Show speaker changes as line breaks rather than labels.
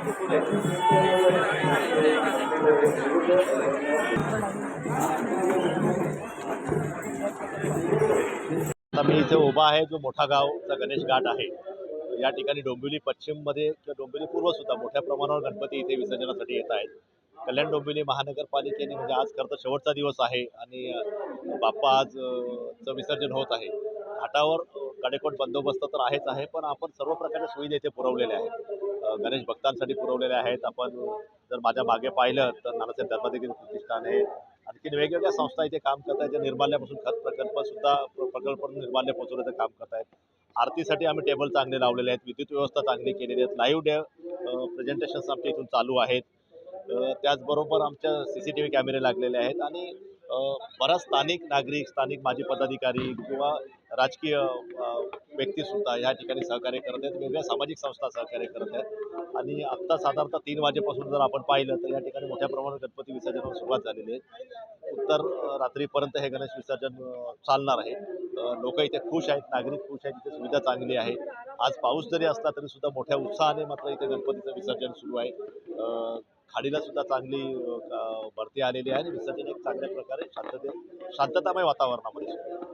आता मी इथे उभा आहे, जो मोठा गावचा गणेश घाट आहे. या ठिकाणी डोंबिवली पश्चिममध्ये किंवा डोंबिवली पूर्व सुद्धा मोठ्या प्रमाणावर गणपती इथे विसर्जनासाठी येत आहेत. कल्याण डोंबिवली महानगरपालिकेने म्हणजे आज खरं तर शेवटचा दिवस आहे आणि बाप्पा आज चं विसर्जन होत आहे. घाटावर कडेकोट बंदोबस्त तर आहेच आहे, पण आपण सर्व प्रकारच्या सुविधा इथे पुरवलेल्या आहेत. गणेश भक्तांसाठी पुरवलेल्या आहेत. आपण जर माझ्या मागे पाहिलं तर नानासाहेब धर्माधिकारी प्रतिष्ठान आहे. आणखी वेगवेगळ्या संस्था इथे काम करत आहेत, ज्या निर्माल्यापासून खत प्रकल्प सुद्धा प्रकल्प निर्माल्य पोहोचवण्याचं काम करत आहेत. आरतीसाठी आम्ही टेबल चांगले लावलेले आहेत, विद्युत व्यवस्था चांगली केलेली आहेत, लाईव्ह प्रेझेंटेशन्स आमच्या इथून चालू आहेत. त्याचबरोबर आमच्या CCTV कॅमेरे लागलेले आहेत आणि बराच स्थानिक नागरिक, स्थानिक माजी पदाधिकारी किंवा राजकीय व्यक्तीसुद्धा या ठिकाणी सहकार्य करत आहेत. वेगवेगळ्या सामाजिक संस्था सहकार्य करत आहेत आणि आत्ता साधारणतः 3 वाजेपासून जर आपण पाहिलं तर या ठिकाणी मोठ्या प्रमाणात गणपती विसर्जनाला सुरुवात झालेली आहे. उत्तर रात्रीपर्यंत हे गणेश विसर्जन चालणार आहे. लोक इथे खुश आहेत, नागरिक खुश आहेत, इथे सुविधा चांगली आहे. आज पाऊस जरी असला तरी सुद्धा मोठ्या उत्साहाने मात्र इथे गणपतीचं विसर्जन सुरू आहे. खाडीला सुद्धा चांगली भरती आलेली आहे आणि विसर्जन एक चांगल्या प्रकारे शांततामय वातावरणामध्ये सुरू आहे.